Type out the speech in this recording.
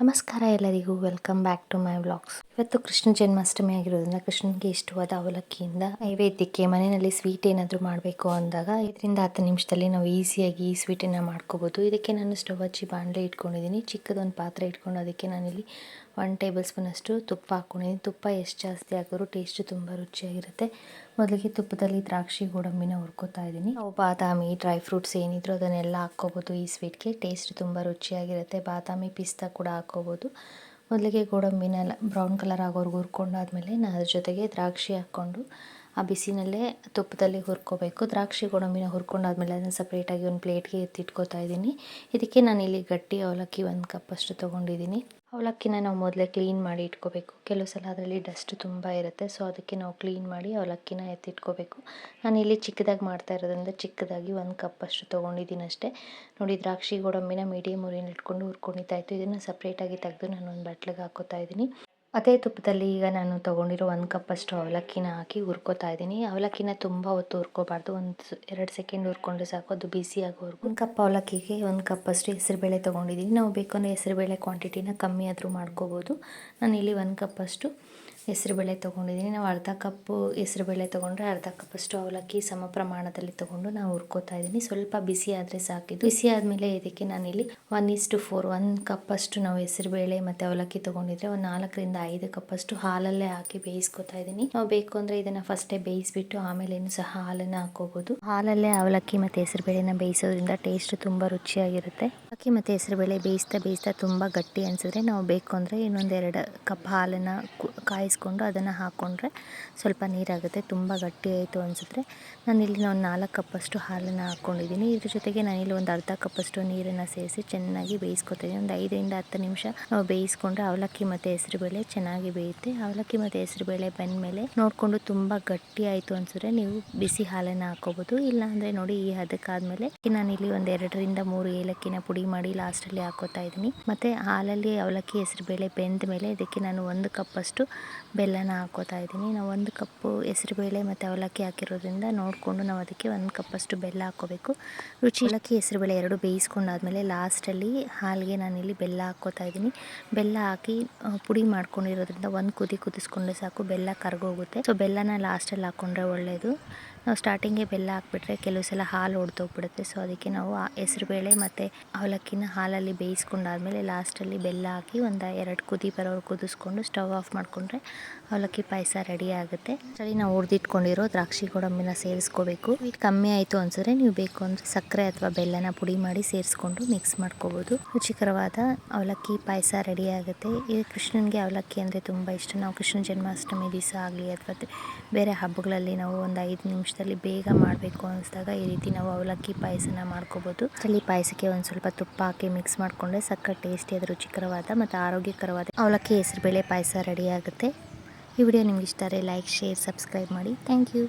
ನಮಸ್ಕಾರ ಎಲ್ಲರಿಗೂ, welcome back to my vlogs. ಇವತ್ತು ಕೃಷ್ಣ ಜನ್ಮಾಷ್ಟಮಿ ಆಗಿರೋದ್ರಿಂದ ಕೃಷ್ಣನಿಗೆ ಇಷ್ಟವಾದ ಅವಲಕ್ಕಿಯಿಂದ ನೈವೇದ್ಯಕ್ಕೆ ಮನೆಯಲ್ಲಿ ಸ್ವೀಟ್ ಏನಾದರೂ ಮಾಡಬೇಕು ಅಂದಾಗ 5-10 ನಿಮಿಷದಲ್ಲಿ ನಾವು ಈಸಿಯಾಗಿ ಈ ಸ್ವೀಟನ್ನು ಮಾಡ್ಕೋಬೋದು. ಇದಕ್ಕೆ ನಾನು ಸ್ಟವ್ ಹಚ್ಚಿ ಬಾಣಲೆ ಇಟ್ಕೊಂಡಿದ್ದೀನಿ. ಚಿಕ್ಕದೊಂದು ಪಾತ್ರೆ ಇಟ್ಕೊಂಡು ಅದಕ್ಕೆ ನಾನಿಲ್ಲಿ 1 ಟೇಬಲ್ ಸ್ಪೂನ್ ಅಷ್ಟು ತುಪ್ಪ ಹಾಕ್ಕೊಂಡಿದ್ದೀನಿ. ತುಪ್ಪ ಎಷ್ಟು ಜಾಸ್ತಿ ಹಾಕಿದ್ರು ಟೇಸ್ಟ್ ತುಂಬ ರುಚಿಯಾಗಿರುತ್ತೆ. ಮೊದಲಿಗೆ ತುಪ್ಪದಲ್ಲಿ ದ್ರಾಕ್ಷಿ ಗೋಡಂಬಿನ ಹುರ್ಕೋತಾ ಇದ್ದೀನಿ. ನಾವು ಬಾದಾಮಿ, ಡ್ರೈ ಫ್ರೂಟ್ಸ್ ಏನಿದ್ರು ಅದನ್ನೆಲ್ಲ ಹಾಕ್ಕೋಬೋದು. ಈ ಸ್ವೀಟ್ಗೆ ಟೇಸ್ಟ್ ತುಂಬ ರುಚಿಯಾಗಿರುತ್ತೆ. ಬಾದಾಮಿ, ಪಿಸ್ತಾ ಕೂಡ ಹಾಕ್ಕೋಬೋದು. ಮೊದಲಿಗೆ ಗೋಡಂಬಿನ ಬ್ರೌನ್ ಕಲರ್ ಆಗೋವರೆಗೂ ಹುರ್ಕೊಂಡಾದ್ಮೇಲೆ ನಾನು ಅದ್ರ ಜೊತೆಗೆ ದ್ರಾಕ್ಷಿ ಹಾಕ್ಕೊಂಡು ಆ ಬಿಸಿನಲ್ಲೇ ತುಪ್ಪದಲ್ಲಿ ಹುರ್ಕೋಬೇಕು. ದ್ರಾಕ್ಷಿ ಗೋಡಂಬಿನ ಹುರ್ಕೊಂಡಾದ್ಮೇಲೆ ಅದನ್ನು ಸಪ್ರೇಟಾಗಿ ಒಂದು ಪ್ಲೇಟ್ಗೆ ಎತ್ತಿಟ್ಕೋತಾ ಇದ್ದೀನಿ. ಇದಕ್ಕೆ ನಾನಿಲ್ಲಿ ಗಟ್ಟಿ ಅವಲಕ್ಕಿ 1 ಕಪ್ ಅಷ್ಟು ತೊಗೊಂಡಿದ್ದೀನಿ. ಅವಲಕ್ಕಿನ ನಾವು ಮೊದಲೇ ಕ್ಲೀನ್ ಮಾಡಿ ಇಟ್ಕೋಬೇಕು. ಕೆಲವು ಸಲ ಅದರಲ್ಲಿ ಡಸ್ಟ್ ತುಂಬ ಇರುತ್ತೆ, ಸೊ ಅದಕ್ಕೆ ನಾವು ಕ್ಲೀನ್ ಮಾಡಿ ಅವಲಕ್ಕಿನ ಎತ್ತಿಟ್ಕೋಬೇಕು. ನಾನಿಲ್ಲಿ ಚಿಕ್ಕದಾಗಿ ಮಾಡ್ತಾ ಇರೋದ್ರಿಂದ ಚಿಕ್ಕದಾಗಿ 1 ಕಪ್ ಅಷ್ಟು ತೊಗೊಂಡಿದ್ದೀನಿ ಅಷ್ಟೇ. ನೋಡಿ, ದ್ರಾಕ್ಷಿ ಗೋಡಂಬಿನ ಮೀಡಿಯಮ್ ಉರಿಯಲ್ಲಿ ಇಟ್ಕೊಂಡು ಹುರ್ಕೊಂಡಿದ್ದಾಯಿತು. ಇದನ್ನು ಸಪ್ರೇಟಾಗಿ ತೆಗೆದು ನಾನು ಒಂದು ಬಟ್ಲಿಗೆ ಹಾಕೋತಾ ಇದ್ದೀನಿ. ಅದೇ ತುಪ್ಪದಲ್ಲಿ ಈಗ ನಾನು ತೊಗೊಂಡಿರೋ 1 ಕಪ್ ಅಷ್ಟು ಅವಲಕ್ಕಿನ ಹಾಕಿ ಹುರ್ಕೋತಾ ಇದ್ದೀನಿ. ಅವಲಕ್ಕಿನ ತುಂಬ ಹೊತ್ತು ಹುರ್ಕೋಬಾರ್ದು, 1-2 ಸೆಕೆಂಡ್ ಹುರ್ಕೊಂಡ್ರೆ ಸಾಕು, ಅದು ಬಿಸಿ ಆಗೋವರೆಗೂ. 1 ಕಪ್ ಅವಲಕ್ಕಿಗೆ 1 ಕಪ್ ಅಷ್ಟು ಹೆಸರುಬೇಳೆ ತೊಗೊಂಡಿದ್ದೀನಿ. ನಾವು ಬೇಕಂದರೆ ಹೆಸರುಬೇಳೆ ಕ್ವಾಂಟಿಟಿನ ಕಮ್ಮಿ ಆದರೂ ಮಾಡ್ಕೋಬೋದು. ನಾನಿಲ್ಲಿ 1 ಕಪ್ ಅಷ್ಟು ಹೆಸರುಬೇಳೆ ತೊಗೊಂಡಿದ್ದೀನಿ. ನಾವು ಅರ್ಧ ಕಪ್ಪು ಹೆಸರುಬೇಳೆ ತೊಗೊಂಡ್ರೆ ಅರ್ಧ ಕಪ್ ಅಷ್ಟು ಅವಲಕ್ಕಿ ಸಮ ಪ್ರಮಾಣದಲ್ಲಿ ತೊಗೊಂಡು ನಾವು ಹುರ್ಕೋತಾ ಇದ್ದೀನಿ. ಸ್ವಲ್ಪ ಬಿಸಿ ಆದರೆ ಸಾಕಿದ್ದು. ಬಿಸಿ ಆದಮೇಲೆ ಇದಕ್ಕೆ ನಾನಿಲ್ಲಿ 1:4 1 ಕಪ್ ಅಷ್ಟು ನಾವು ಹೆಸರುಬೇಳೆ ಮತ್ತು ಅವಲಕ್ಕಿ ತೊಗೊಂಡಿದ್ರೆ 4-5 ಕಪ್ ಅಷ್ಟು ಹಾಲಲ್ಲೇ ಹಾಕಿ ಬೇಯಿಸ್ಕೊತಾ ಇದ್ದೀನಿ. ನಾವು ಬೇಕು ಅಂದರೆ ಇದನ್ನು ಫಸ್ಟೇ ಬೇಯಿಸ್ಬಿಟ್ಟು ಆಮೇಲೇನು ಸಹ ಹಾಲನ್ನು ಹಾಕೋಬೋದು. ಹಾಲಲ್ಲೇ ಅವಲಕ್ಕಿ ಮತ್ತು ಹೆಸರುಬೇಳೆನ ಬೇಯಿಸೋದ್ರಿಂದ ಟೇಸ್ಟ್ ತುಂಬ ರುಚಿಯಾಗಿರುತ್ತೆ. ಅವಲಕ್ಕಿ ಮತ್ತು ಹೆಸರುಬೇಳೆ ಬೇಯಿಸ್ತಾ ತುಂಬ ಗಟ್ಟಿ ಅನಿಸಿದ್ರೆ ನಾವು ಬೇಕು ಅಂದರೆ ಇನ್ನೊಂದು 2 ಕಪ್ ಹಾಲನ್ನು ಕಾಯಿಸ್ಕೊಂಡು ಅದನ್ನು ಹಾಕ್ಕೊಂಡ್ರೆ ಸ್ವಲ್ಪ ನೀರಾಗುತ್ತೆ. ತುಂಬ ಗಟ್ಟಿ ಆಯಿತು ಅನಿಸಿದ್ರೆ ನಾನಿಲ್ಲಿ ಒಂದು 4 ಕಪ್ ಅಷ್ಟು ಹಾಲನ್ನು ಹಾಕ್ಕೊಂಡಿದ್ದೀನಿ. ಇದ್ರ ಜೊತೆಗೆ ನಾನಿಲ್ಲಿ ಒಂದು ಅರ್ಧ ಕಪ್ ಅಷ್ಟು ನೀರನ್ನು ಸೇರಿಸಿ ಚೆನ್ನಾಗಿ ಬೇಯಿಸ್ಕೊತೀನಿ. ಒಂದು 5-10 ನಿಮಿಷ ನಾವು ಬೇಯಿಸ್ಕೊಂಡ್ರೆ ಅವಲಕ್ಕಿ ಮತ್ತು ಹೆಸರುಬೇಳೆ ಚೆನ್ನಾಗಿ ಬೇಯುತ್ತೆ. ಅವಲಕ್ಕಿ ಮತ್ತು ಹೆಸರುಬೇಳೆ ಬೆಂದಮೇಲೆ ನೋಡಿಕೊಂಡು ತುಂಬ ಗಟ್ಟಿ ಆಯಿತು ಅನಿಸಿದ್ರೆ ನೀವು ಬಿಸಿ ಹಾಲನ್ನು ಹಾಕ್ಕೋಬೋದು. ಇಲ್ಲಾಂದರೆ ನೋಡಿ, ಈ ಹದಕ್ಕಾದ್ಮೇಲೆ ನಾನಿಲ್ಲಿ ಒಂದು 2-3 ಏಲಕ್ಕಿನ ಪುಡಿ ಮಾಡಿ ಲಾಸ್ಟಲ್ಲಿ ಹಾಕೋತಾ ಇದ್ದೀನಿ. ಮತ್ತು ಹಾಲಲ್ಲಿ ಅವಲಕ್ಕಿ ಹೆಸರುಬೇಳೆ ಬೆಂದ ಮೇಲೆ ಇದಕ್ಕೆ ನಾನು 1 ಕಪ್ ಅಷ್ಟು ಬೆಲ್ಲನ ಹಾಕೋತಾ ಇದ್ದೀನಿ. ನಾವು 1 ಕಪ್ಪು ಹೆಸರುಬೇಳೆ ಮತ್ತು ಅವಲಕ್ಕಿ ಹಾಕಿರೋದ್ರಿಂದ ನೋಡಿಕೊಂಡು ನಾವು ಅದಕ್ಕೆ 1 ಕಪ್ ಅಷ್ಟು ಬೆಲ್ಲ ಹಾಕ್ಕೋಬೇಕು. ಅವಲಕ್ಕಿ ಹೆಸರುಬೇಳೆ 2 ಬೇಯಿಸ್ಕೊಂಡಾದ್ಮೇಲೆ ಲಾಸ್ಟಲ್ಲಿ ಹಾಲಿಗೆ ನಾನಿಲ್ಲಿ ಬೆಲ್ಲ ಹಾಕ್ಕೋತಾ ಇದ್ದೀನಿ. ಬೆಲ್ಲ ಹಾಕಿ ಪುಡಿ ಮಾಡ್ಕೊಂಡಿರೋದ್ರಿಂದ 1 ಕುದಿ ಕುದಿಸ್ಕೊಂಡ್ರೆ ಸಾಕು, ಬೆಲ್ಲ ಕರಗೋಗುತ್ತೆ. ಸೊ ಬೆಲ್ಲನ ಲಾಸ್ಟಲ್ಲಿ ಹಾಕ್ಕೊಂಡ್ರೆ ಒಳ್ಳೆಯದು. ನಾವು ಸ್ಟಾರ್ಟಿಂಗೇ ಬೆಲ್ಲ ಹಾಕ್ಬಿಟ್ರೆ ಕೆಲವು ಸಲ ಹಾಲು ಒಡೆದೋಗ್ಬಿಡುತ್ತೆ. ಸೊ ಅದಕ್ಕೆ ನಾವು ಹೆಸರುಬೇಳೆ ಮತ್ತು ಅವಲಕ್ಕಿನ ಹಾಲಲ್ಲಿ ಬೇಯಿಸ್ಕೊಂಡಾದ್ಮೇಲೆ ಲಾಸ್ಟಲ್ಲಿ ಬೆಲ್ಲ ಹಾಕಿ ಒಂದು 2 ಕುದಿ ಬರೋರು ಕುದಿಸ್ಕೊಂಡು ಸ್ಟವ್ ಆಫ್ ಮಾಡಿಕೊಂಡ್ರೆ ಅವಲಕ್ಕಿ ಪಾಯಸ ರೆಡಿ ಆಗುತ್ತೆ. ಸರಿ, ನಾವು ಹುರಿದಿಟ್ಕೊಂಡಿರೋ ದ್ರಾಕ್ಷಿ ಗೋಡಂಬಿನ ಸೇರಿಸ್ಕೋಬೇಕು. ಸ್ವೀಟ್ ಕಮ್ಮಿ ಆಯಿತು ಅನಿಸಿದ್ರೆ ನೀವು ಬೇಕು ಅಂದರೆ ಸಕ್ಕರೆ ಅಥವಾ ಬೆಲ್ಲನ ಪುಡಿ ಮಾಡಿ ಸೇರಿಸ್ಕೊಂಡು ಮಿಕ್ಸ್ ಮಾಡ್ಕೋಬೋದು. ರುಚಿಕರವಾದ ಅವಲಕ್ಕಿ ಪಾಯಸ ರೆಡಿ ಆಗುತ್ತೆ. ಈ ಕೃಷ್ಣನಿಗೆ ಅವಲಕ್ಕಿ ಅಂದರೆ ತುಂಬ ಇಷ್ಟ. ನಾವು ಕೃಷ್ಣ ಜನ್ಮಾಷ್ಟಮಿ ದಿವಸ ಆಗಲಿ ಅಥವಾ ಬೇರೆ ಹಬ್ಬಗಳಲ್ಲಿ ನಾವು ಒಂದು 5 ನಿಮಿಷದಲ್ಲಿ ಬೇಗ ಮಾಡಬೇಕು ಅನಿಸಿದಾಗ ಈ ರೀತಿ ನಾವು ಅವಲಕ್ಕಿ ಪಾಯಸನ ಮಾಡ್ಕೋಬೋದು. ಅಲ್ಲಿ ಪಾಯಸಕ್ಕೆ ಒಂದು ಸ್ವಲ್ಪ ತುಪ್ಪ ಹಾಕಿ ಮಿಕ್ಸ್ ಮಾಡಿಕೊಂಡ್ರೆ ಸಕ್ಕತ್ ಟೇಸ್ಟಿಯಾದ ರುಚಿಕರವಾದ ಮತ್ತು ಆರೋಗ್ಯಕರವಾದ ಅವಲಕ್ಕಿ ಹೆಸರುಬೇಳೆ ಪಾಯಸ ರೆಡಿ ಆಗುತ್ತೆ. ಈ ವಿಡಿಯೋ ನಿಮ್ಗೆ ಇಷ್ಟ ಆದರೆ ಲೈಕ್, ಶೇರ್, ಸಬ್ಸ್ಕ್ರೈಬ್ ಮಾಡಿ. Thank you.